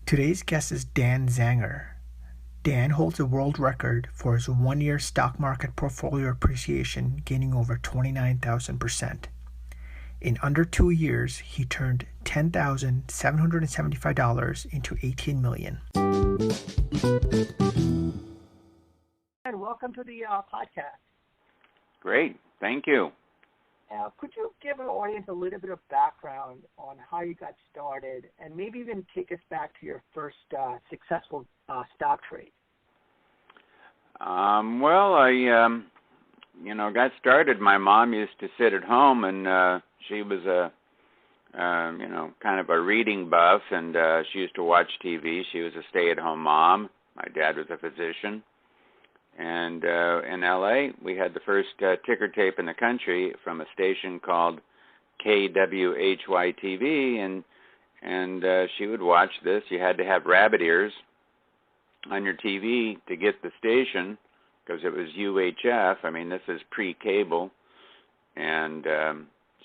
Today's guest is Dan Zanger. Dan holds a world record for his one-year stock market portfolio appreciation, gaining over 29,000%. In under 2 years, he turned $10,775 into $18 million. And welcome to the podcast. Great. Thank you. Could you give our audience a little bit of background on how you got started and maybe even take us back to your first successful stock trade? Well, I got started. My mom used to sit at home, and she was kind of a reading buff, and she used to watch TV. She was a stay-at-home mom. My dad was a physician. And in L.A., we had the first ticker tape in the country from a station called KWHY-TV, and she would watch this. You had to have rabbit ears on your TV to get the station because it was UHF. I mean, this is pre-cable. And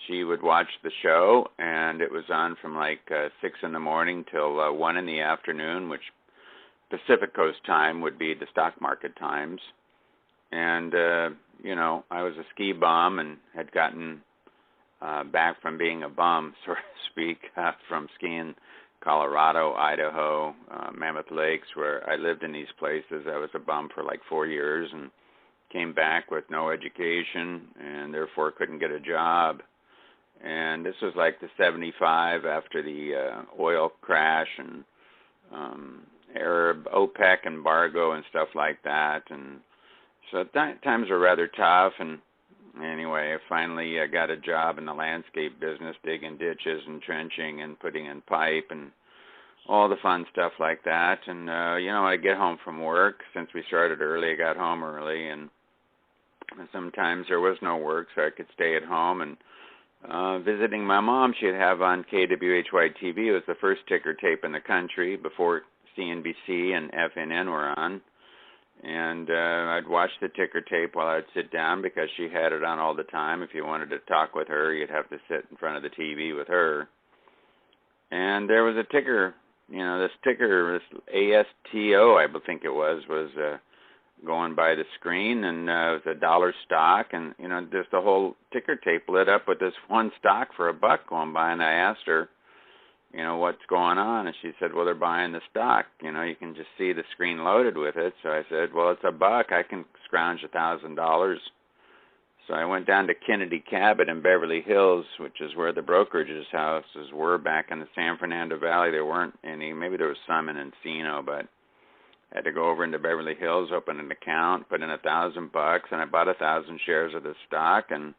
she would watch the show, and it was on from like 6 in the morning till 1 in the afternoon, which Pacific Coast time would be the stock market times. And, I was a ski bum and had gotten back from being a bum, so to speak, from skiing Colorado, Idaho, Mammoth Lakes, where I lived in these places. I was a bum for like 4 years and came back with no education and therefore couldn't get a job. And this was like the 75 after the oil crash and Arab OPEC embargo and stuff like that, and so times were rather tough. And anyway, I finally got a job in the landscape business, digging ditches and trenching and putting in pipe and all the fun stuff like that. And when I get home from work, since we started early, I got home early, and sometimes there was no work, so I could stay at home and visiting my mom. She'd have on KWHY-TV. It was the first ticker tape in the country before CNBC and FNN were on, and I'd watch the ticker tape while I'd sit down because she had it on all the time. If you wanted to talk with her, you'd have to sit in front of the TV with her. And there was a ticker, this ticker, this ASTO, I think it was going by the screen, and it was $1 stock, and just the whole ticker tape lit up with this one stock for $1 going by, and I asked her, what's going on? And she said, well, they're buying the stock. You can just see the screen loaded with it. So I said, well, it's $1. I can scrounge $1,000. So I went down to Kennedy Cabot in Beverly Hills, which is where the brokerage's houses were back in the San Fernando Valley. There weren't any. Maybe there was some in Encino, but I had to go over into Beverly Hills, open an account, put in $1,000, and I bought 1,000 shares of the stock. And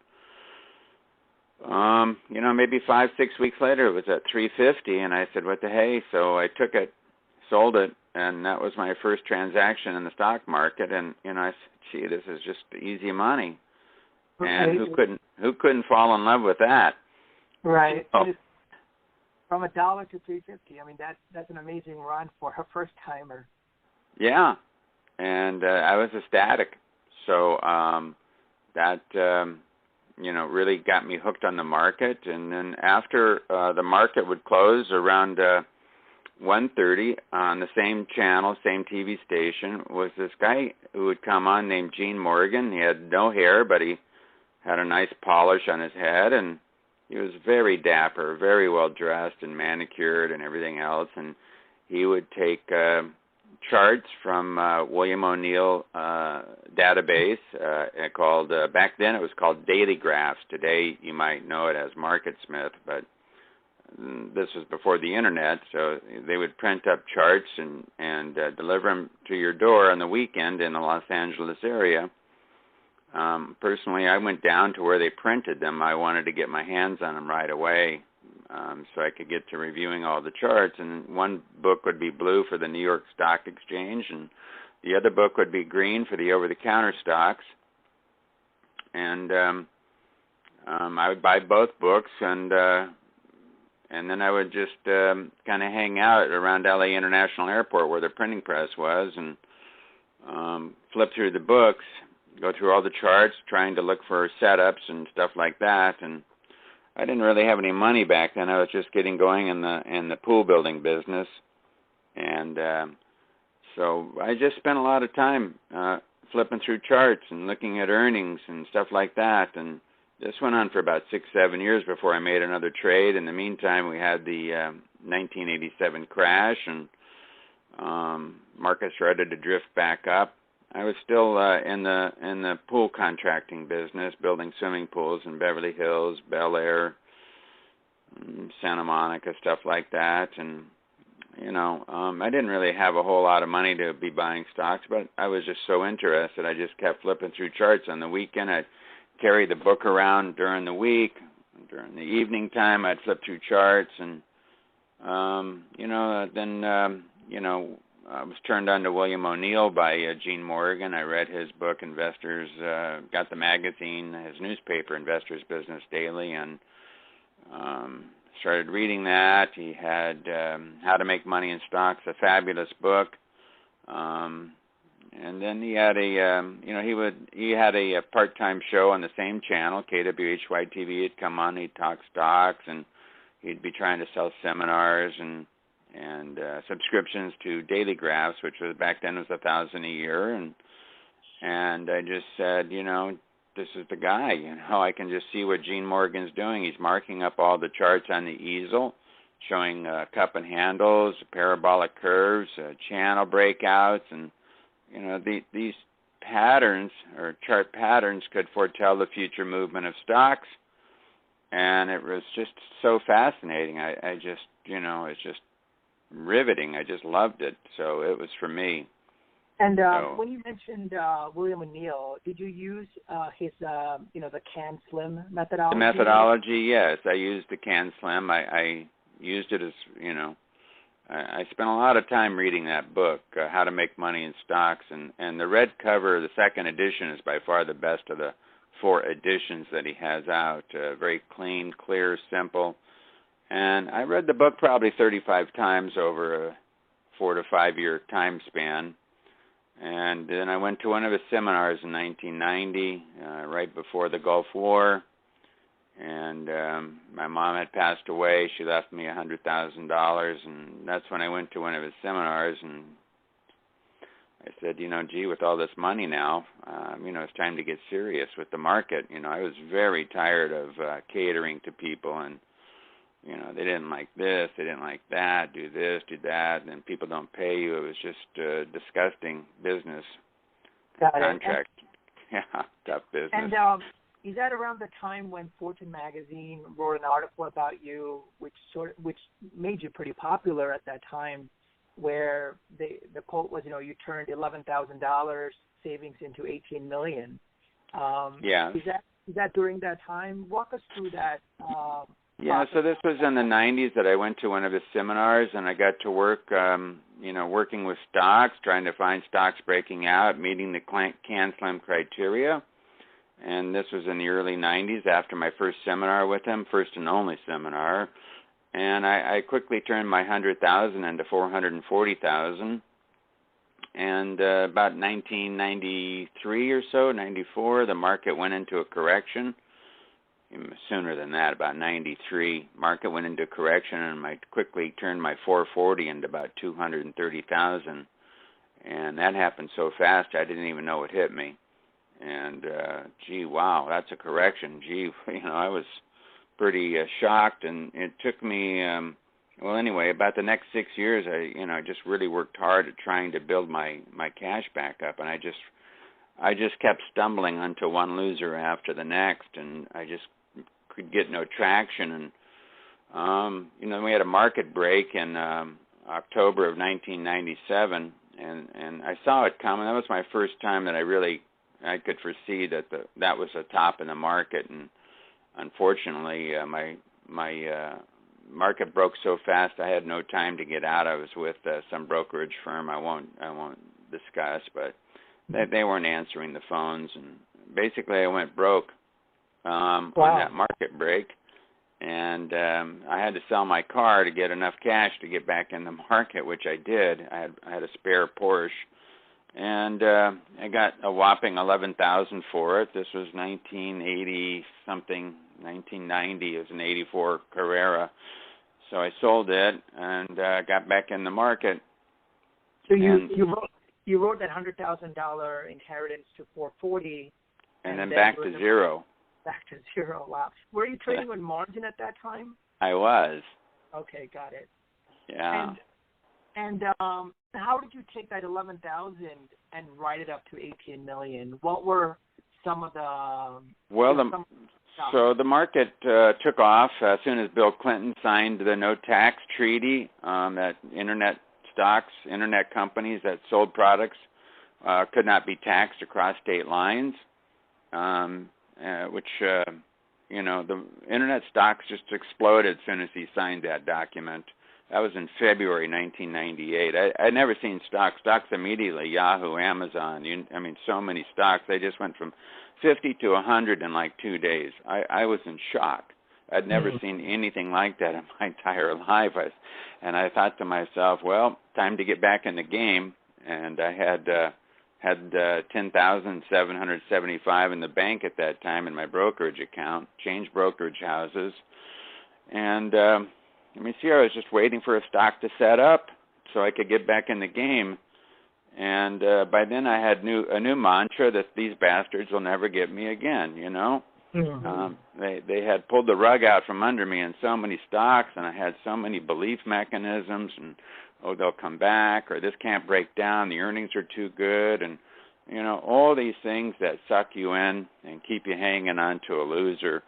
maybe 5-6 weeks later, it was at $350, and I said, what the hey? So I took it, sold it, and that was my first transaction in the stock market. And I said, gee, this is just easy money. Okay. And who couldn't fall in love with that? Right. Oh. From $1 to $350. I mean, that's an amazing run for a first timer. Yeah, and I was ecstatic. So that really got me hooked on the market. And then after the market would close around 1:30 on the same channel, same TV station, was this guy who would come on named Gene Morgan. He had no hair, but he had a nice polish on his head, and he was very dapper, very well dressed and manicured and everything else. And he would take charts from William O'Neill database called, back then it was called Daily Graphs. Today you might know it as MarketSmith, but this was before the internet, so they would print up charts and deliver them to your door on the weekend in the Los Angeles area. Personally, I went down to where they printed them. I wanted to get my hands on them right away. So I could get to reviewing all the charts. And one book would be blue for the New York Stock Exchange, and the other book would be green for the over-the-counter stocks. And I would buy both books, and then I would just kind of hang out around LA International Airport where the printing press was, and flip through the books, go through all the charts, trying to look for setups and stuff like that. And I didn't really have any money back then. I was just getting going in the pool building business, And so I just spent a lot of time flipping through charts and looking at earnings and stuff like that. And this went on for about 6-7 years before I made another trade. In the meantime, we had the 1987 crash, and market started to drift back up. I was still in the pool contracting business, building swimming pools in Beverly Hills, Bel Air, Santa Monica, stuff like that. And I didn't really have a whole lot of money to be buying stocks, but I was just so interested. I just kept flipping through charts on the weekend. I'd carry the book around during the week. During the evening time, I'd flip through charts, and then I was turned on to William O'Neill by Gene Morgan. I read his book, Investors, got the magazine, his newspaper, Investors Business Daily, and started reading that. He had How to Make Money in Stocks, a fabulous book. And then he had he had a part-time show on the same channel, KWHY-TV. He'd come on, he'd talk stocks, and he'd be trying to sell seminars and subscriptions to Daily Graphs, which was back then was $1,000 a year. And I just said, this is the guy. I can just see what Gene Morgan's doing. He's marking up all the charts on the easel, showing cup and handles, parabolic curves, channel breakouts, and these patterns or chart patterns could foretell the future movement of stocks. And it was just so fascinating. I just, it's just riveting. I just loved it. So it was for me. And when you mentioned William O'Neill, did you use his, the CAN SLIM methodology? The methodology, yes. I used the CAN SLIM. I used it as, I spent a lot of time reading that book, How to Make Money in Stocks. And the red cover, the second edition, is by far the best of the 4 editions that he has out. Very clean, clear, simple. And I read the book probably 35 times over a 4 to 5 year time span. And then I went to one of his seminars in 1990, right before the Gulf War. And my mom had passed away. She left me $100,000, and that's when I went to one of his seminars. And I said, gee, with all this money now, it's time to get serious with the market. I was very tired of catering to people, and they didn't like this, they didn't like that, do this, do that, and people don't pay you. It was just disgusting business. Got contract. Yeah, tough business. And is that around the time when Fortune magazine wrote an article about you, which made you pretty popular at that time, where the quote was, you turned $11,000 savings into $18 million. Yeah. Is that during that time? Walk us through that. Yeah, so this was in the 90s that I went to one of his seminars, and I got to work, working with stocks, trying to find stocks breaking out, meeting the CAN SLIM criteria. And this was in the early 90s after my first seminar with him, first and only seminar. And I quickly turned my $100,000 into $440,000. And about 1993 or so, 94, the market went into a correction. Sooner than that, about 93, market went into correction, and I quickly turned my 440 into about 230,000. And that happened so fast, I didn't even know it hit me. And gee, wow, that's a correction. Gee, I was pretty shocked, and it took me anyway, about the next 6 years, I just really worked hard at trying to build my cash back up, and I just kept stumbling onto one loser after the next, and I just could get no traction. And we had a market break in October of 1997, and I saw it coming. That was my first time that I could foresee that that was a top in the market. And unfortunately, my market broke so fast I had no time to get out. I was with some brokerage firm I won't discuss, but they weren't answering the phones, and basically I went broke on that market break. And I had to sell my car to get enough cash to get back in the market, which I did. I had a spare Porsche, and I got a whopping $11,000 for it. This was 1980 something, 1990. It was an '84 Carrera. So I sold it and got back in the market. So you wrote that $100,000 inheritance to 440, and then back to zero. Back to zero. Wow. Were you trading with margin at that time? I was. Okay, got it. Yeah. And how did you take that 11,000 and write it up to 18 million? What were some of the so the market took off as soon as Bill Clinton signed the no tax treaty that internet stocks, internet companies that sold products could not be taxed across state lines, which the internet stocks just exploded as soon as he signed that document. That was in February 1998. I'd never seen stocks. Stocks immediately, Yahoo, Amazon. So many stocks. They just went from 50 to 100 in like 2 days. I was in shock. I'd never seen anything like that in my entire life. And I thought to myself, well, time to get back in the game. And I had $10,775 in the bank at that time in my brokerage account, changed brokerage houses, and I was just waiting for a stock to set up so I could get back in the game. And by then I had a new mantra that these bastards will never get me again, They had pulled the rug out from under me in so many stocks, and I had so many belief mechanisms, and they'll come back, or this can't break down, the earnings are too good, and all these things that suck you in and keep you hanging on to a loser.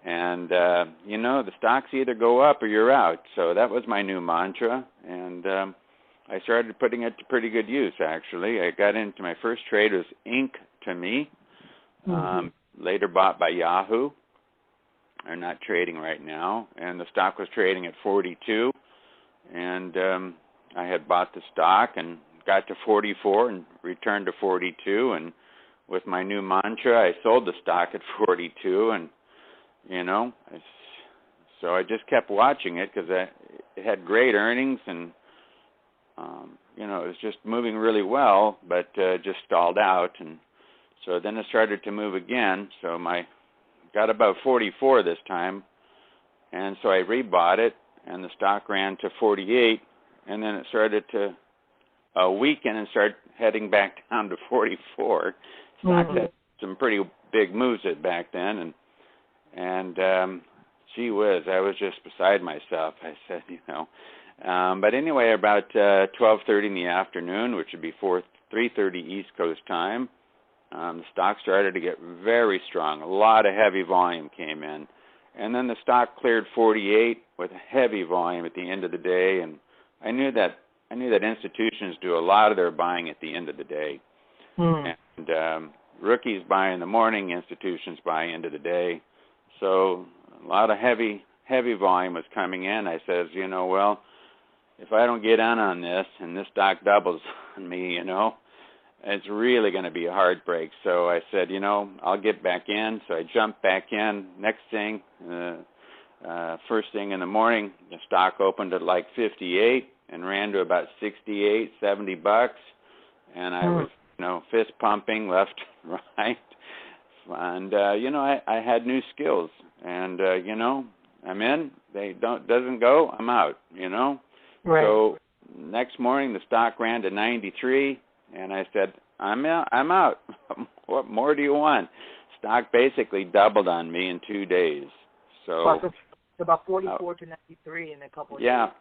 And, the stocks either go up or you're out. So that was my new mantra. And I started putting it to pretty good use, actually. I got into my first trade was Inc. to me, later bought by Yahoo. They're not trading right now. And the stock was trading at 42. And I had bought the stock and got to 44 and returned to 42. And with my new mantra, I sold the stock at 42. And so I just kept watching it because it had great earnings, and it was just moving really well, but just stalled out. And so then it started to move again. So got about 44 this time, and so I rebought it, and the stock ran to 48, and then it started to weaken and start heading back down to 44. Stock had some pretty big moves back then, and gee whiz, I was just beside myself. I said, but anyway, about 12:30 in the afternoon, which would be 3:30 East Coast time, the stock started to get very strong. A lot of heavy volume came in, and then the stock cleared 48 with heavy volume at the end of the day. And I knew that institutions do a lot of their buying at the end of the day, and rookies buy in the morning, institutions buy end of the day. So a lot of heavy volume was coming in. I says, well, if I don't get in on this and this stock doubles on me, it's really going to be a hard break. So I said, I'll get back in. So I jumped back in. Next thing, first thing in the morning, the stock opened at like 58 and ran to about 68, $70. And I was, fist pumping left, right. And, I had new skills, and, I'm in, doesn't go, I'm out, Right. So next morning the stock ran to 93, and I said, I'm out. What more do you want? Stock basically doubled on me in 2 days. So about 44 to 93 in a couple of days.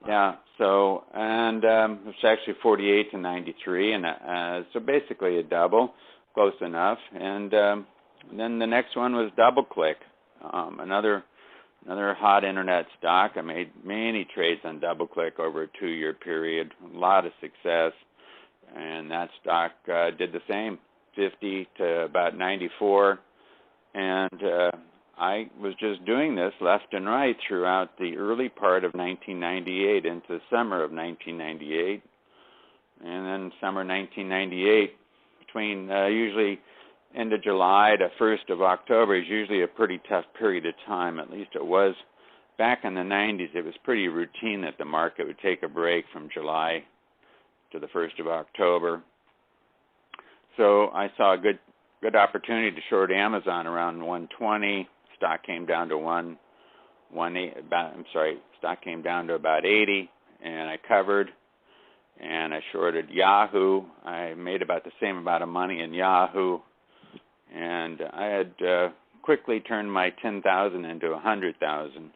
Yeah. So, and it's actually 48 to 93, and so basically a double. Close enough. And then the next one was DoubleClick, another hot internet stock. I made many trades on DoubleClick over a 2-year period, a lot of success. And that stock did the same, 50 to about 94. And I was just doing this left and right throughout the early part of 1998 into the summer of 1998. And then summer 1998, between usually end of July to 1st of October is usually a pretty tough period of time. At least it was back in the 90s. It was pretty routine that the market would take a break from July to the 1st of October. So I saw a good opportunity to short Amazon around 120. Stock came down to stock came down to about 80, and I covered. and I shorted Yahoo. I made about the same amount of money in Yahoo, and I had quickly turned my 10,000 into 100,000,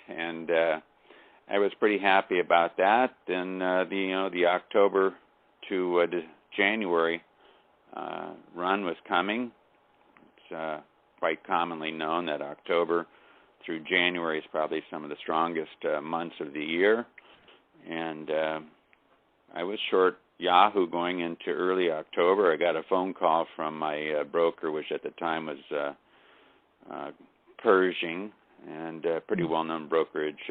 and I was pretty happy about that. Then the October to January run was coming. It's quite commonly known that October through January is probably some of the strongest months of the year, and I was short Yahoo going into early October. I got a phone call from my broker, which at the time was Pershing, and pretty well-known brokerage,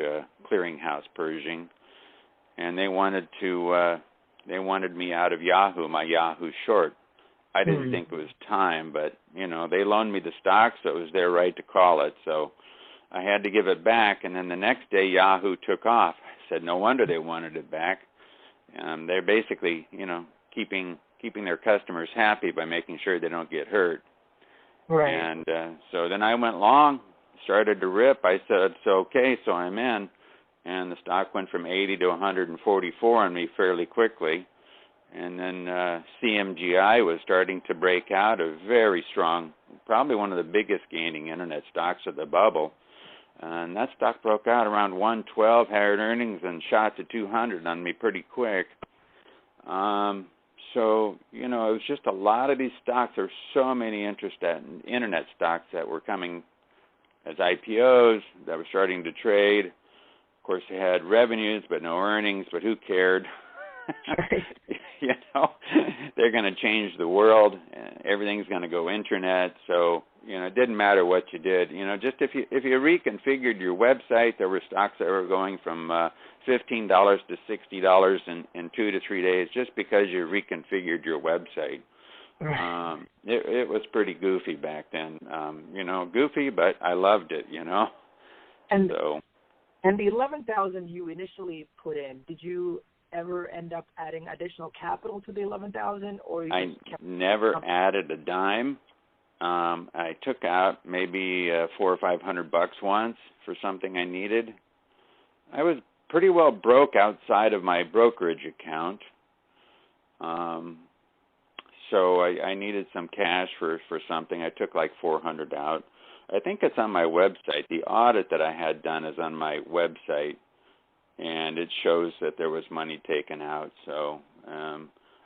clearinghouse Pershing, and they wanted me out of Yahoo, my Yahoo short. I didn't think it was time, but they loaned me the stock, so it was their right to call it. So I had to give it back, and then the next day Yahoo took off. I said, no wonder they wanted it back. They're basically, keeping their customers happy by making sure they don't get hurt. Right. And so then I went long, started to rip. I said, it's okay, so I'm in. And the stock went from 80 to 144 on me fairly quickly. And then CMGI was starting to break out, a very strong, probably one of the biggest gaining internet stocks of the bubble. And that stock broke out around 112, had earnings, and shot to 200 on me pretty quick. So, it was just a lot of these stocks. There were so many interested internet stocks that were coming as IPOs, that were starting to trade. Of course, they had revenues, but no earnings, but who cared? They're going to change the world. Everything's going to go internet. So, it didn't matter what you did. Just if you reconfigured your website, there were stocks that were going from $15 to $60 in 2 to 3 days just because you reconfigured your website. It was pretty goofy back then. Goofy, but I loved it, And so. And the 11,000 you initially put in, did you ever end up adding additional capital to the 11,000, or you just kept never added a dime. I took out maybe $400 or $500 once for something I needed. I was pretty well broke outside of my brokerage account, so I needed some cash for something. I took like $400 out. I think it's on my website. The audit that I had done is on my website, and it shows that there was money taken out. So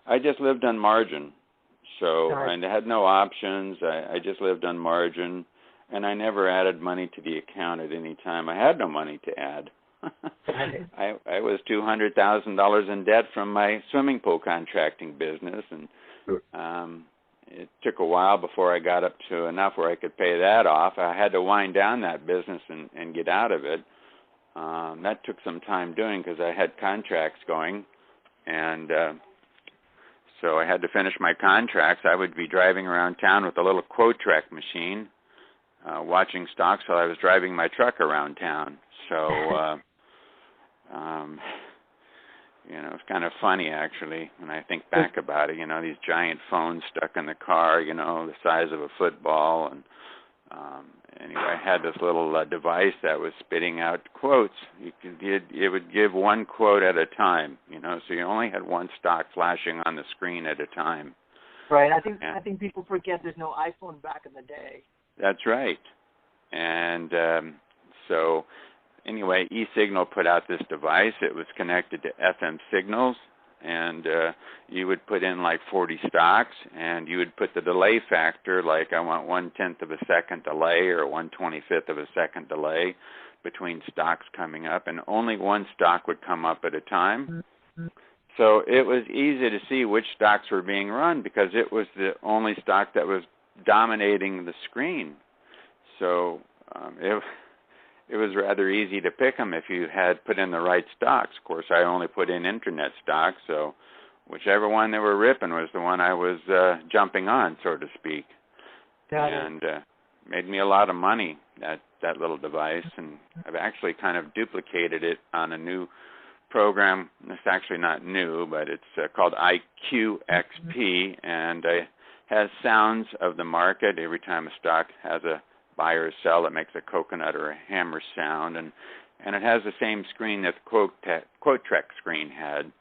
I just lived on margin. So and I had no options. I just lived on margin, and I never added money to the account at any time. I had no money to add. I was $200,000 in debt from my swimming pool contracting business, and it took a while before I got up to enough where I could pay that off. I had to wind down that business and get out of it. That took some time doing because I had contracts going, and so I had to finish my contracts. I would be driving around town with a little quote track machine, watching stocks while I was driving my truck around town. So, it's kind of funny, actually, when I think back about it. These giant phones stuck in the car, the size of a football. And anyway, I had this little device that was spitting out quotes. It would give one quote at a time, so you only had one stock flashing on the screen at a time. Right. I think people forget there's no iPhone back in the day. That's right. And so anyway, eSignal put out this device. It was connected to FM signals, and you would put in like 40 stocks, and you would put the delay factor, like I want 1/10 of a second delay or 1/25 of a second delay between stocks coming up, and only one stock would come up at a time. So it was easy to see which stocks were being run because it was the only stock that was dominating the screen. So it was rather easy to pick them if you had put in the right stocks. Of course, I only put in internet stocks, so whichever one they were ripping was the one I was jumping on, so to speak. And made me a lot of money, that little device. And I've actually kind of duplicated it on a new program. It's actually not new, but it's called IQXP, and it has sounds of the market. Every time a stock has a buy or sell, it makes a coconut or a hammer sound, and it has the same screen that the quote track screen had.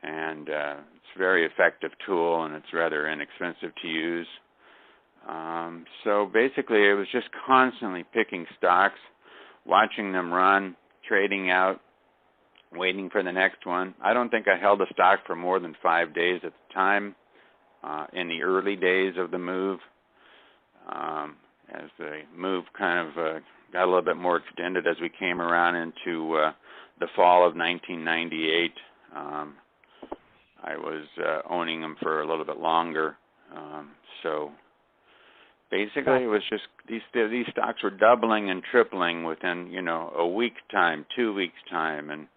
and it's a very effective tool, and it's rather inexpensive to use. So basically, it was just constantly picking stocks, watching them run, trading out, waiting for the next one. I don't think I held a stock for more than 5 days at the time in the early days of the move. As the move kind of got a little bit more extended as we came around into the fall of 1998, I was owning them for a little bit longer. So basically, it was just these stocks were doubling and tripling within, a week's time, 2 weeks' time, and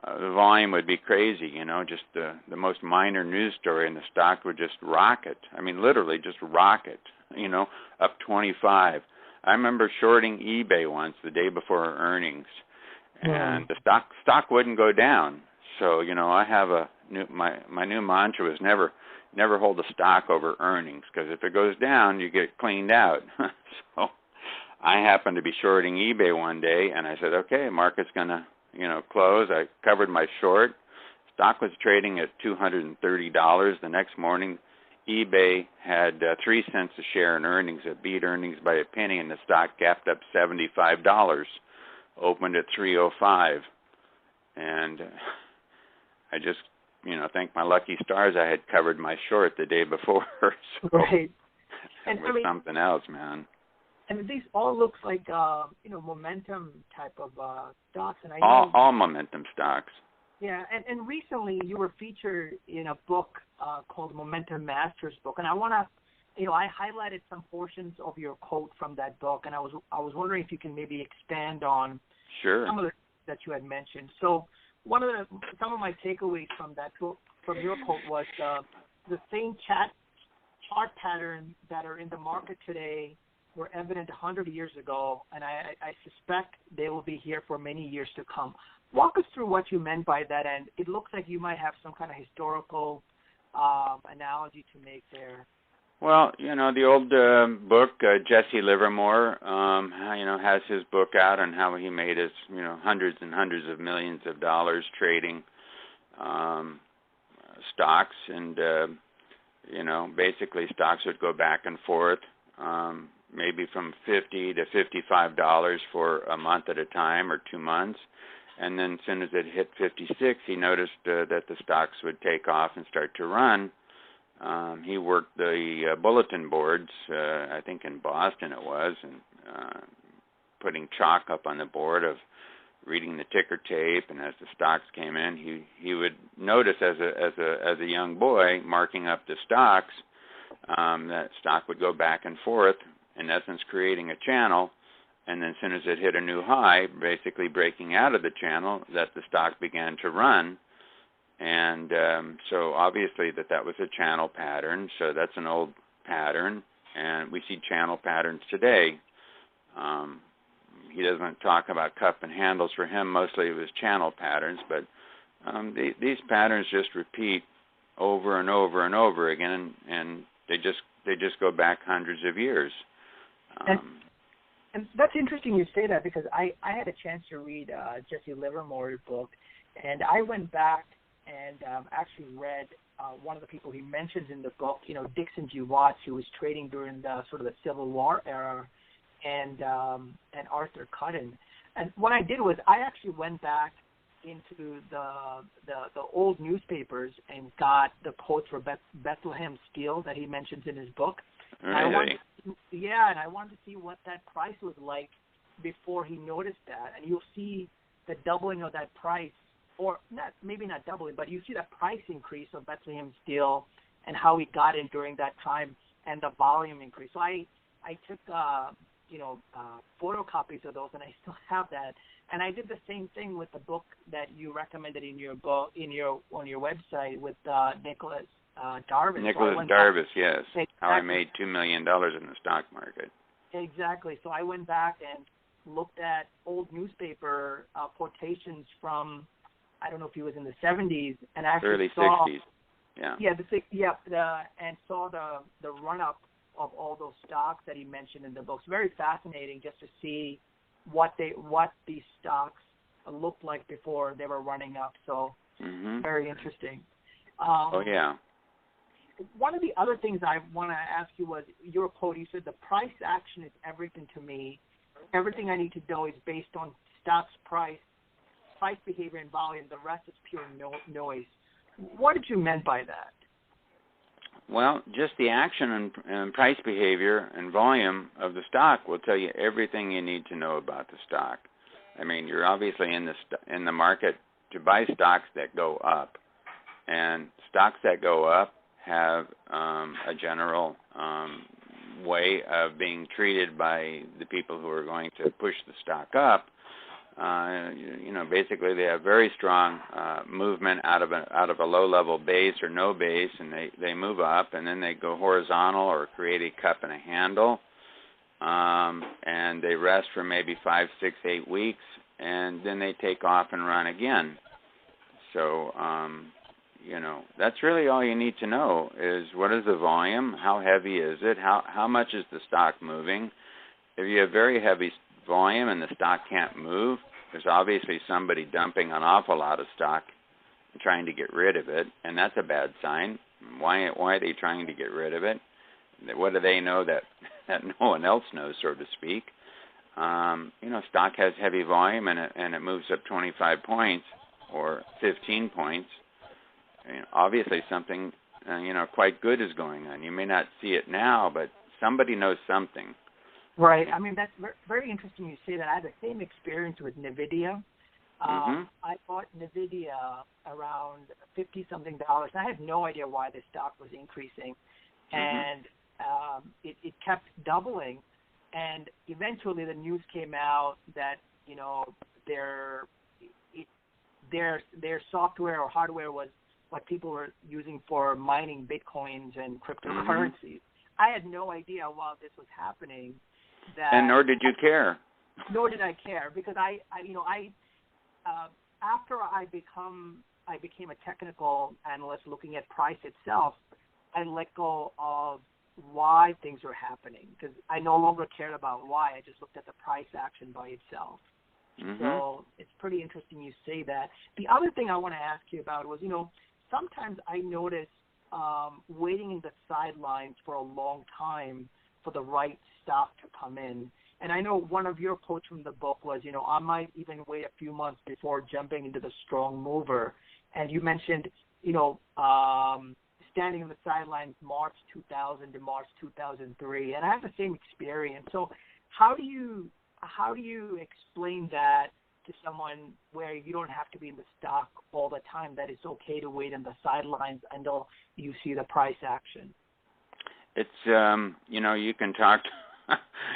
the volume would be crazy, just the most minor news story, and the stock would just rocket. I mean, literally just rocket, up 25. I remember shorting eBay once the day before earnings, and the stock wouldn't go down. So, I have my new mantra was never hold a stock over earnings, because if it goes down, you get cleaned out. So I happened to be shorting eBay one day, and I said, okay, market's going to, close. I covered my short. Stock was trading at $230. The next morning, eBay had 3 cents a share in earnings. It beat earnings by a penny, and the stock gapped up $75, opened at $305. And I just, thank my lucky stars I had covered my short the day before. So right. And it was something else, man. And these all looks like, momentum type of stocks. And I know all momentum stocks. Yeah, and recently you were featured in a book called Momentum Masters book, and I want to, I highlighted some portions of your quote from that book, and I was wondering if you can maybe expand on some of the that you had mentioned. So some of my takeaways from that book, from your quote, was the same chart patterns that are in the market today were evident 100 years ago, and I suspect they will be here for many years to come. Walk us through what you meant by that, and it looks like you might have some kind of historical analogy to make there. Well, the old book, Jesse Livermore, has his book out on how he made his, hundreds and hundreds of millions of dollars trading stocks, and, basically stocks would go back and forth, maybe from $50 to $55 for a month at a time or 2 months. And then as soon as it hit 56, he noticed that the stocks would take off and start to run. He worked the bulletin boards, I think in Boston it was, and putting chalk up on the board of reading the ticker tape. And as the stocks came in, he would notice as a young boy marking up the stocks, that stock would go back and forth, in essence creating a channel. And then as soon as it hit a new high, basically breaking out of the channel, that the stock began to run. And so obviously that was a channel pattern. So that's an old pattern. And we see channel patterns today. He doesn't talk about cup and handles. For him, mostly it was channel patterns. But these patterns just repeat over and over and over again. And they just go back hundreds of years. And that's interesting you say that, because I had a chance to read Jesse Livermore's book, and I went back and actually read one of the people he mentions in the book, Dixon G. Watts, who was trading during the sort of the Civil War era, and Arthur Cutten. And what I did was I actually went back into the old newspapers and got the quotes for Bethlehem Steel that he mentions in his book. Really? And I wanted to see what that price was like before he noticed that. And you'll see the doubling of that price, or maybe not doubling, but you see the price increase of Bethlehem Steel and how he got in during that time, and the volume increase. So I took photocopies of those, and I still have that. And I did the same thing with the book that you recommended in your book on your website with Nicholas Darvis. Nicholas Darvis, yes. Exactly. How I made $2 million in the stock market. Exactly. So I went back and looked at old newspaper quotations from, I don't know if he was in the 70s, and actually early saw 60s. Yeah. Yeah, and saw the run up of all those stocks that he mentioned in the books. Very fascinating just to see what these stocks looked like before they were running up. So Mhm. Very interesting. Oh yeah. One of the other things I want to ask you was your quote. You said the price action is everything to me. Everything I need to know is based on stocks price behavior, and volume. The rest is pure noise. What did you mean by that? Well, just the action and price behavior and volume of the stock will tell you everything you need to know about the stock. I mean, you're obviously in the market to buy stocks that go up, and stocks that go up have a general way of being treated by the people who are going to push the stock up. Basically they have very strong movement out of a low-level base or no base, and they move up, and then they go horizontal or create a cup and a handle, and they rest for maybe 5, 6, 8 weeks, and then they take off and run again. So, that's really all you need to know is what is the volume, how heavy is it, how much is the stock moving. If you have very heavy volume and the stock can't move, there's obviously somebody dumping an awful lot of stock and trying to get rid of it, and that's a bad sign. Why are they trying to get rid of it? What do they know that no one else knows, so to speak? Stock has heavy volume and it moves up 25 points or 15 points. Obviously something quite good is going on. You may not see it now, but somebody knows something. Right. I mean, that's very interesting you say that. I had the same experience with NVIDIA. I bought NVIDIA around $50-something. I had no idea why the stock was increasing. And it kept doubling. And eventually the news came out that, their software or hardware was what people were using for mining Bitcoins and cryptocurrencies. I had no idea while this was happening. And nor did you care. Nor did I care, because after I became a technical analyst looking at price itself, I let go of why things were happening, because I no longer cared about why. I just looked at the price action by itself. So it's pretty interesting you say that. The other thing I want to ask you about was, sometimes I notice waiting in the sidelines for a long time for the right stock to come in. And I know one of your quotes from the book was, I might even wait a few months before jumping into the strong mover. And you mentioned, standing on the sidelines March 2000 to March 2003. And I have the same experience. So how do you explain that to someone where you don't have to be in the stock all the time, that it's okay to wait on the sidelines until you see the price action? It's, you can talk,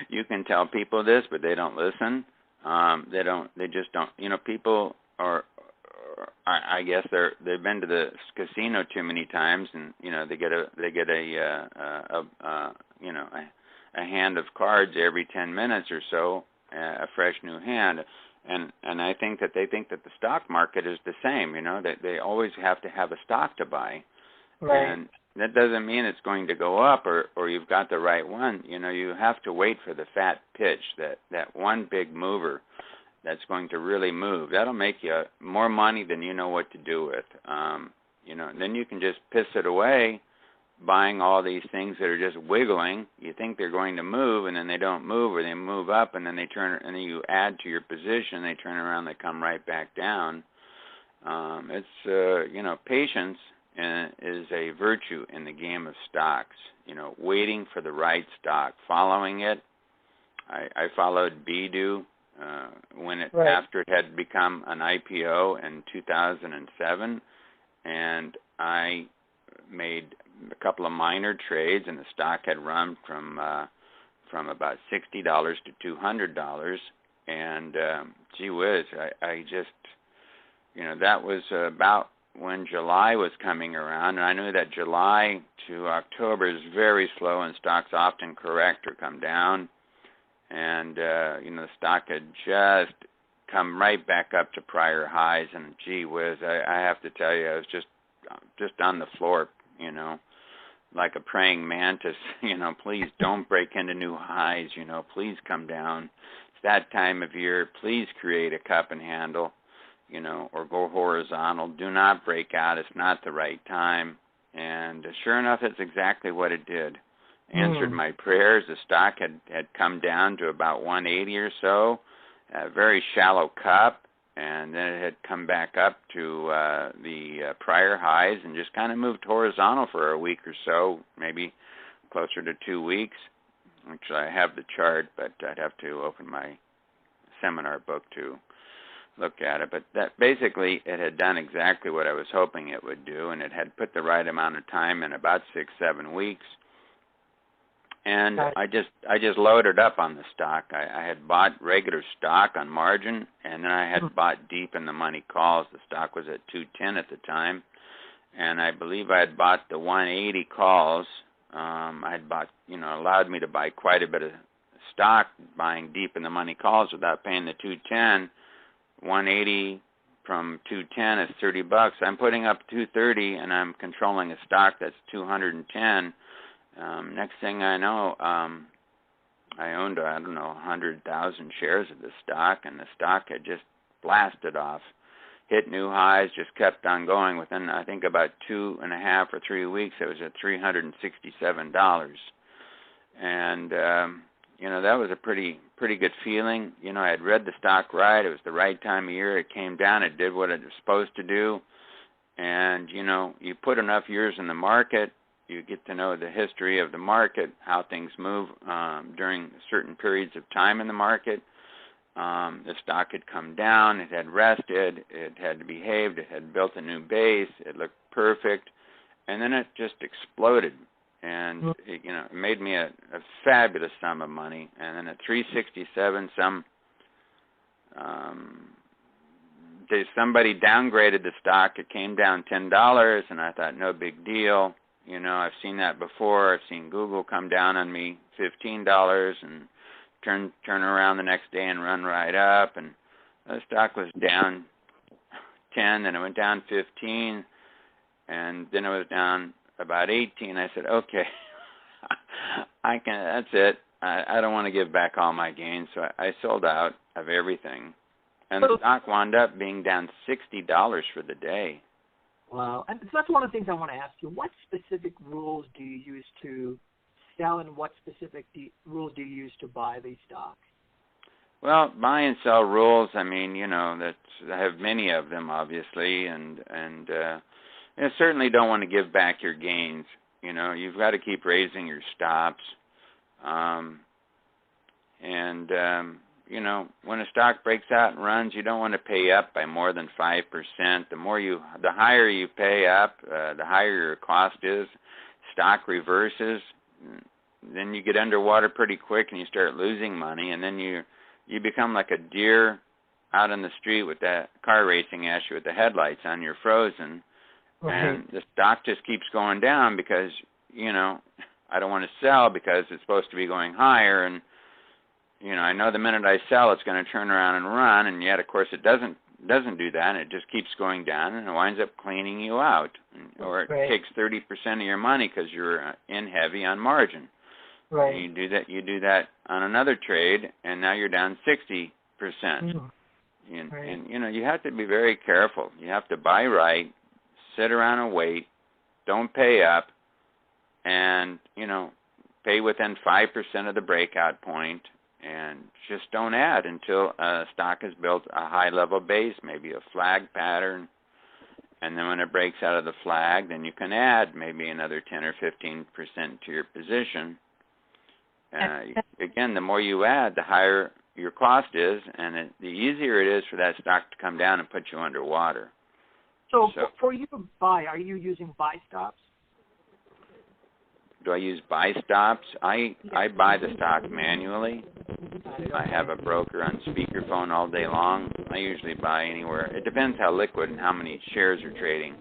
you can tell people this, but they don't listen. They just don't, people are, I guess they've been to the casino too many times, and, they get a hand of cards every 10 minutes or so, a fresh new hand. And I think that they think that the stock market is the same, that they always have to have a stock to buy. Right. And that doesn't mean it's going to go up or you've got the right one. You have to wait for the fat pitch, that one big mover that's going to really move. That'll make you more money than you know what to do with. Then you can just piss it away buying all these things that are just wiggling. You think they're going to move, and then they don't move, or they move up, and then they turn, and then you add to your position. They turn around, they come right back down. Patience is a virtue in the game of stocks. Waiting for the right stock, following it. I followed Baidu after it had become an IPO in 2007, and I made a couple of minor trades, and the stock had run from about $60 to $200, and gee whiz, I just, that was about when July was coming around, and I knew that July to October is very slow, and stocks often correct or come down, and the stock had just come right back up to prior highs, and gee whiz, I have to tell you, I was just on the floor, like a praying mantis, please don't break into new highs, please come down. It's that time of year, please create a cup and handle, or go horizontal. Do not break out. It's not the right time. And sure enough, it's exactly what it did. Answered my prayers. The stock had come down to about 180 or so, a very shallow cup, and then it had come back up to the prior highs and just kind of moved horizontal for a week or so, maybe closer to 2 weeks. Actually, I have the chart, but I'd have to open my seminar book to look at it. But that basically, it had done exactly what I was hoping it would do, and it had put the right amount of time in, about 6-7 weeks. And I just loaded up on the stock. I had bought regular stock on margin, and then I had bought deep in the money calls. The stock was at 210 at the time, and I believe I had bought the 180 calls. I had bought, allowed me to buy quite a bit of stock buying deep in the money calls without paying the 210. 180 from 210 is $30. I'm putting up 230, and I'm controlling a stock that's 210. Next thing I know, I owned, 100,000 shares of the stock, and the stock had just blasted off, hit new highs, just kept on going. Within, I think, about 2.5 or 3 weeks, it was at $367. And, that was a pretty good feeling. I had read the stock right. It was the right time of year. It came down. It did what it was supposed to do. And, you put enough years in the market, you get to know the history of the market, how things move during certain periods of time in the market. The stock had come down, it had rested, it had behaved, it had built a new base, it looked perfect, and then it just exploded. And it made me a fabulous sum of money. And then at 367, somebody downgraded the stock. It came down $10, and I thought, no big deal. I've seen that before. I've seen Google come down on me $15 and turn around the next day and run right up. And the stock was down 10, then it went down 15, and then it was down about 18. I said, okay, that's it. I don't want to give back all my gains, so I sold out of everything. And the stock wound up being down $60 for the day. Wow. And so that's one of the things I want to ask you. What specific rules do you use to sell, and what specific rules do you use to buy these stocks? Well, buy and sell rules, I have many of them, obviously, and you certainly don't want to give back your gains. You've got to keep raising your stops. When a stock breaks out and runs, you don't want to pay up by more than 5%. The higher you pay up, the higher your cost is. Stock reverses, then you get underwater pretty quick and you start losing money, and then you become like a deer out on the street with that car racing at you with the headlights on. You're frozen, and the stock just keeps going down because I don't want to sell because it's supposed to be going higher, and I know the minute I sell, it's going to turn around and run, and yet, of course, it doesn't do that, and it just keeps going down, and it winds up cleaning you out, or it takes 30% of your money because you're in heavy on margin. Right. And you do that on another trade, and now you're down 60%. And you have to be very careful. You have to buy right, sit around and wait, don't pay up, and pay within 5% of the breakout point. And just don't add until a stock has built a high-level base, maybe a flag pattern. And then when it breaks out of the flag, then you can add maybe another 10 or 15% to your position. Again, the more you add, the higher your cost is, and the easier it is for that stock to come down and put you underwater. So for you to buy, are you using buy stops? Do I use buy stops? I buy the stock manually. I have a broker on speakerphone all day long. I usually buy anywhere. It depends how liquid and how many shares are trading.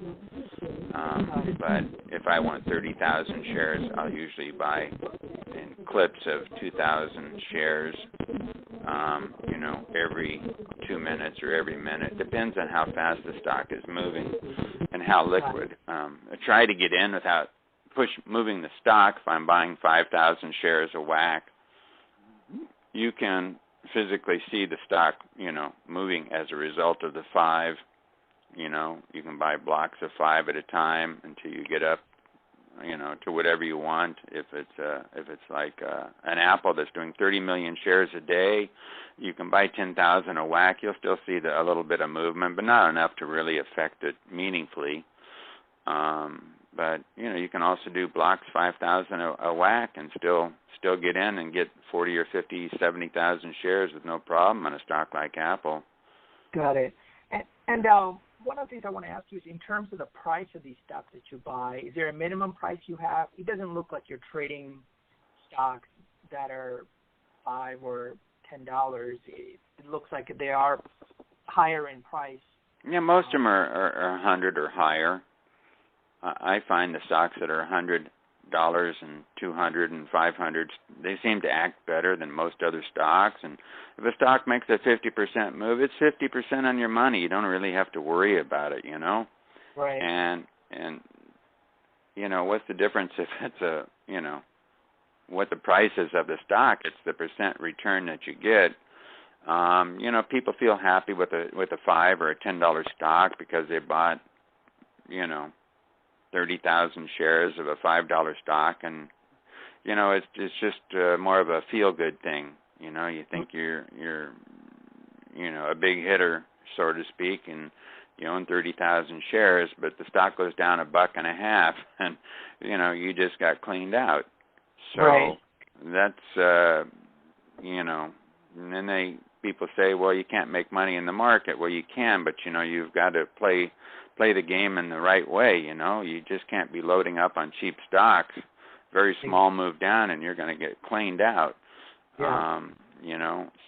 But if I want 30,000 shares, I'll usually buy in clips of 2,000 shares, every 2 minutes or every minute. Depends on how fast the stock is moving and how liquid. I try to get in without moving the stock. If I'm buying 5,000 shares a whack, you can physically see the stock, moving as a result of the 5. You can buy blocks of 5 at a time until you get up, to whatever you want. If it's like an Apple that's doing 30 million shares a day, you can buy 10,000 a whack. You'll still see a little bit of movement, but not enough to really affect it meaningfully. But you can also do blocks 5,000 a whack and still get in and get 40 or 50, 70,000 shares with no problem on a stock like Apple. Got it. And one of the things I want to ask you is in terms of the price of these stocks that you buy, is there a minimum price you have? It doesn't look like you're trading stocks that are $5 or $10. It looks like they are higher in price. Yeah, most of them are 100 or higher. I find the stocks that are $100 and $200 and $500, they seem to act better than most other stocks. And if a stock makes a 50% move, it's 50% on your money. You don't really have to worry about it, Right. And what's the difference if it's what the price is of the stock? It's the percent return that you get. People feel happy with a $5 or a $10 stock because they bought, 30,000 shares of a $5 stock, and it's just more of a feel-good thing. You think you're a big hitter, so to speak, and you own 30,000 shares, but the stock goes down $1.50, and you just got cleaned out. So right. That's and then people say, well, you can't make money in the market. Well, you can, but you've got to play the game in the right way. You just can't be loading up on cheap stocks. Very small move down and you're going to get cleaned out. Yeah.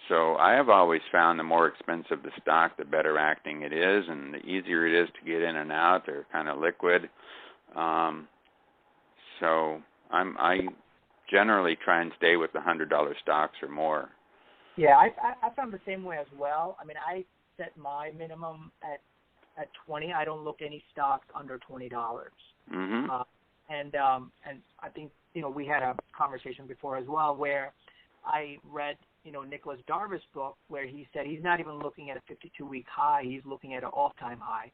So I have always found the more expensive the stock, the better acting it is, and the easier it is to get in and out. They're kind of liquid. So I generally try and stay with the $100 stocks or more. Yeah, I found the same way as well. I mean, I set my minimum at 20. I don't look any stocks under $20. Mm-hmm. And I think we had a conversation before as well where I read Nicholas Darvas' book where he said he's not even looking at a 52-week high. He's looking at an all-time high.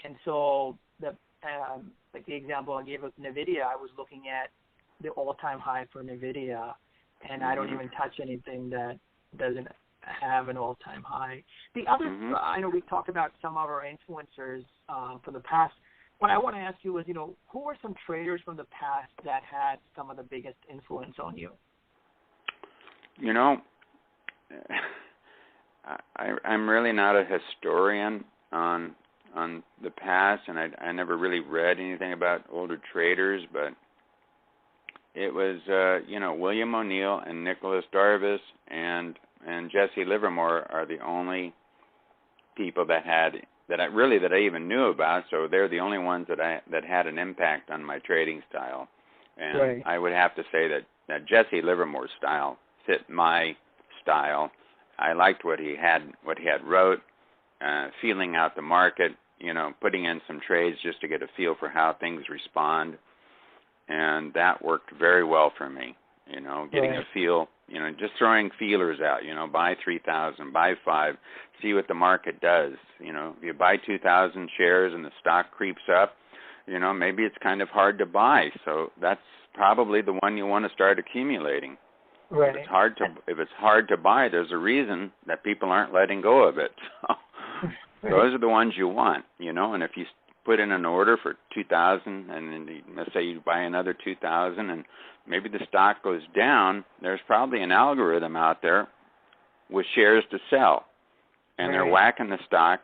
And so like the example I gave of NVIDIA, I was looking at the all-time high for NVIDIA, and I don't even touch anything that doesn't have an all-time high. The other, I know we've talked about some of our influencers for the past. What I want to ask you is, who are some traders from the past that had some of the biggest influence on you? I'm really not a historian on the past, and I never really read anything about older traders, but it was William O'Neill and Nicholas Darvas and Jesse Livermore are the only people that I even knew about. So they're the only ones that had an impact on my trading style. And right. I would have to say that Jesse Livermore's style fit my style. I liked what he had wrote, feeling out the market, putting in some trades just to get a feel for how things respond. And that worked very well for me, getting right. a feel, just throwing feelers out, buy 3,000, buy 5, see what the market does. If you buy 2,000 shares and the stock creeps up, maybe it's kind of hard to buy. So that's probably the one you want to start accumulating. Right. If it's hard to buy, there's a reason that people aren't letting go of it. So those are the ones you want, and if you put in an order for 2,000 and then let's say you buy another 2,000 and maybe the stock goes down, there's probably an algorithm out there with shares to sell. And they're whacking the stock,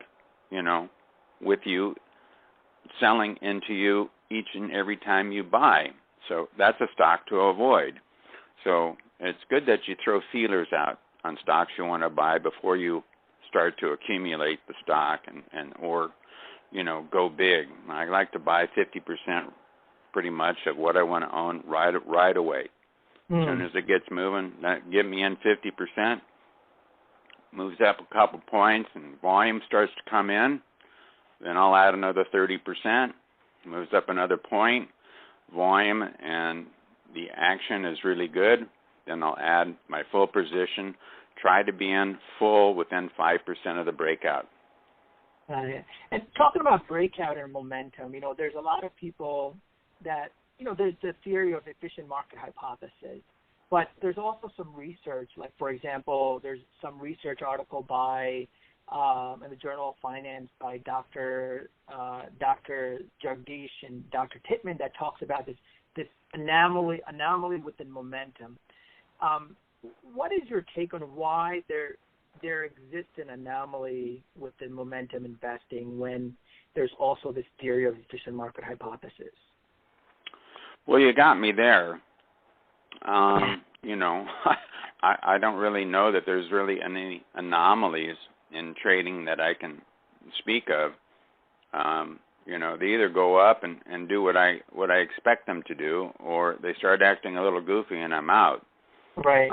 with you, selling into you each and every time you buy. So that's a stock to avoid. So it's good that you throw feelers out on stocks you want to buy before you start to accumulate the stock or go big. I like to buy 50% pretty much of what I want to own right away. As soon as it gets moving, give me in 50%, moves up a couple points and volume starts to come in, then I'll add another 30%, moves up another point, volume and the action is really good, then I'll add my full position, try to be in full within 5% of the breakout. And talking about breakout and momentum, there's a lot of people that, there's the theory of efficient market hypothesis, but there's also some research, like, for example, there's some research article by, in the Journal of Finance by Dr. Jagdish and Dr. Titman that talks about this anomaly within momentum. What is your take on why there exists an anomaly within momentum investing when there's also this theory of efficient market hypothesis? Well, you got me there. I don't really know that there's really any anomalies in trading that I can speak of. They either go up and do what I expect them to do, or they start acting a little goofy and I'm out. Right.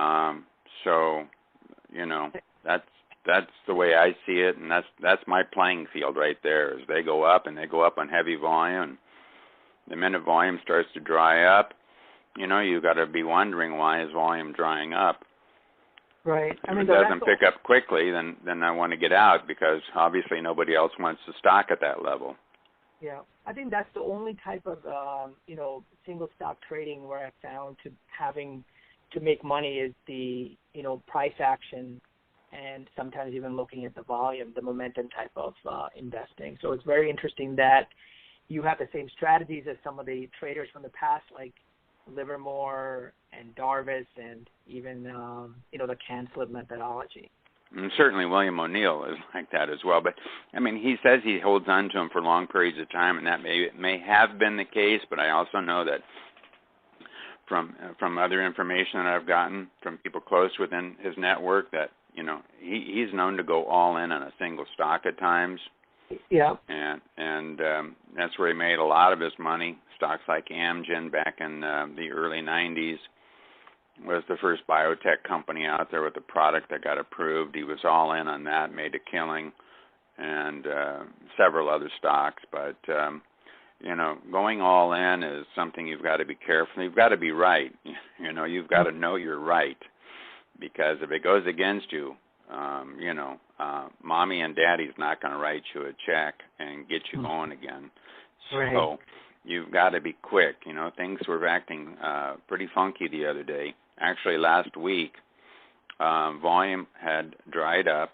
That's the way I see it, and that's my playing field right there. Is they go up and they go up on heavy volume. The minute volume starts to dry up, you've got to be wondering, why is volume drying up? Right. If it doesn't pick up quickly, then I want to get out, because obviously nobody else wants to stock at that level. Yeah, I think that's the only type of single stock trading where I found having to make money is the price action, and sometimes even looking at the volume, the momentum type of investing. So it's very interesting that you have the same strategies as some of the traders from the past, like Livermore and Darvis, and even the can-flip methodology. And certainly William O'Neill is like that as well. But he says he holds on to them for long periods of time, and that may have been the case. But I also know that from other information that I've gotten from people close within his network, that he's known to go all in on a single stock at times. Yeah. And that's where he made a lot of his money. Stocks like Amgen back in the early 90s was the first biotech company out there with a product that got approved. He was all in on that, made a killing, and several other stocks. But, going all in is something you've got to be careful. You've got to be right. You've got to know you're right, because if it goes against you, mommy and daddy's not going to write you a check and get you going again. Right. So you've got to be quick. Things were acting pretty funky the other day. Actually, last week, volume had dried up,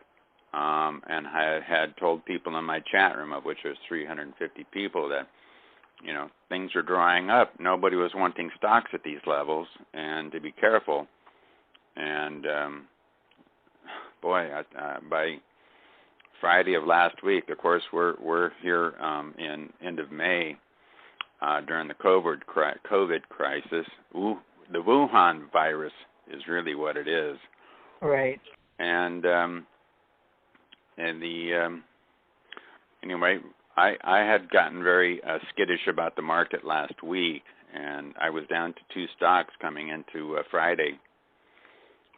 and I had told people in my chat room, of which there's 350 people, that things are drying up. Nobody was wanting stocks at these levels, and to be careful. And by Friday of last week, of course, we're here in end of May during the COVID crisis. The Wuhan virus is really what it is. Right. Anyway, I had gotten very skittish about the market last week, and I was down to 2 stocks coming into Friday.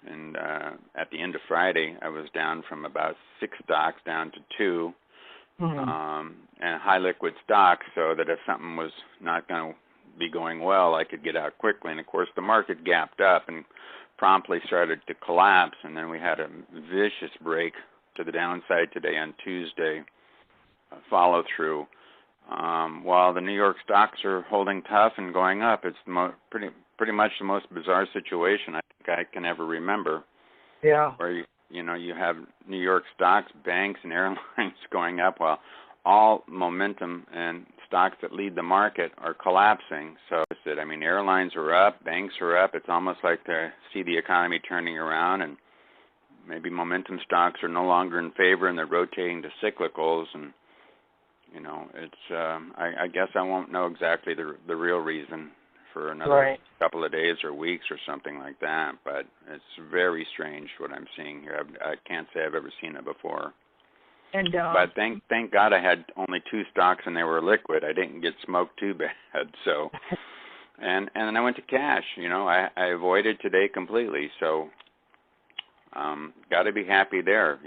And at the end of Friday, I was down from about 6 stocks down to 2, and high liquid stocks, so that if something was not going to be going well, I could get out quickly. And of course, the market gapped up and promptly started to collapse, and then we had a vicious break to the downside today on Tuesday, follow through. While the New York stocks are holding tough and going up, it's pretty much the most bizarre situation I think I can ever remember. Yeah. Where you have New York stocks, banks, and airlines going up, while all momentum and stocks that lead the market are collapsing. So airlines are up, banks are up. It's almost like they see the economy turning around, and maybe momentum stocks are no longer in favor, and they're rotating to cyclicals. And it's I guess I won't know exactly the real reason for another couple of days or weeks or something like that, but it's very strange what I'm seeing here. I can't say I've ever seen it before. And but thank God I had only 2 stocks and they were liquid. I didn't get smoked too bad. So, and then I went to cash. I avoided today completely. So, got to be happy there.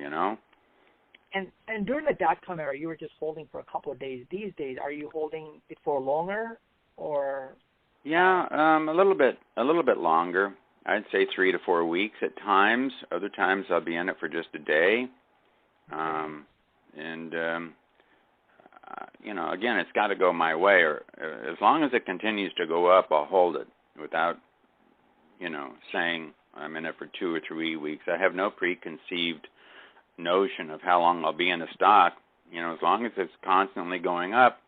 And during the dotcom era, you were just holding for a couple of days. These days, are you holding it for longer, or? Yeah, a little bit longer. I'd say 3 to 4 weeks at times. Other times I'll be in it for just a day. Again, it's got to go my way. Or as long as it continues to go up, I'll hold it without, saying I'm in it for 2 or 3 weeks. I have no preconceived notion of how long I'll be in a stock. As long as it's constantly going up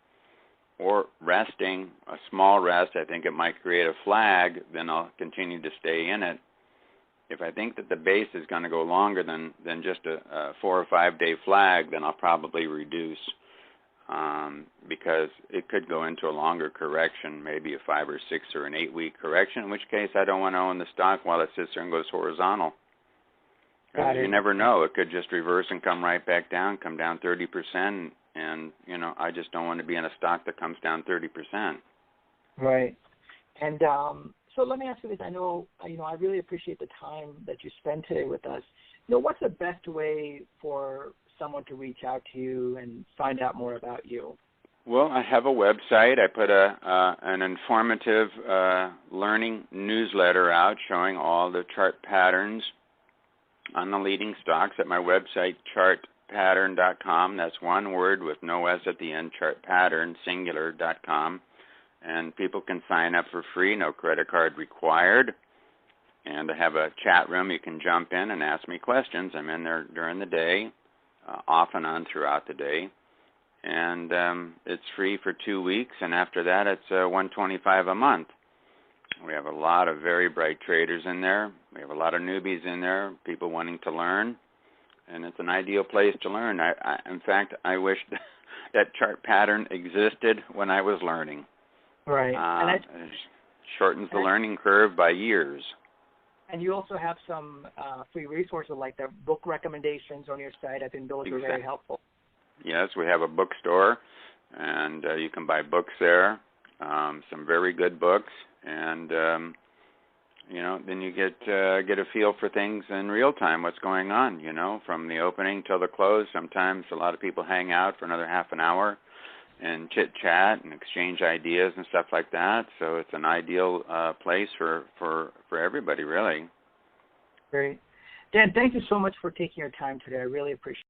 or resting, a small rest, I think it might create a flag, then I'll continue to stay in it. If I think that the base is going to go longer than just a 4 or 5 day flag, then I'll probably reduce, because it could go into a longer correction, maybe a 5 or 6 or an 8 week correction, in which case I don't want to own the stock while it sits there and goes horizontal. You never know. It could just reverse and come right back down, come down 30%, and, I just don't want to be in a stock that comes down 30%. Right. And so let me ask you this. I know, I really appreciate the time that you spend today with us. What's the best way for someone to reach out to you and find out more about you? Well, I have a website. I put an informative learning newsletter out showing all the chart patterns on the leading stocks at my website, chartpattern.com. That's one word with no S at the end, chartpattern, singular.com. And people can sign up for free, no credit card required. And I have a chat room. You can jump in and ask me questions. I'm in there during the day, off and on throughout the day. And it's free for 2 weeks, and after that it's $125 a month. We have a lot of very bright traders in there. We have a lot of newbies in there, people wanting to learn, and it's an ideal place to learn. In fact, I wish that chart pattern existed when I was learning. Right. It shortens the learning curve by years. And you also have some free resources like the book recommendations on your site. I think those are very helpful. Yes, we have a bookstore, and you can buy books there, some very good books, and then you get a feel for things in real time, what's going on, from the opening till the close. Sometimes a lot of people hang out for another half an hour and chit-chat and exchange ideas and stuff like that. So it's an ideal place for everybody, really. Great. Dan, thank you so much for taking your time today. I really appreciate it.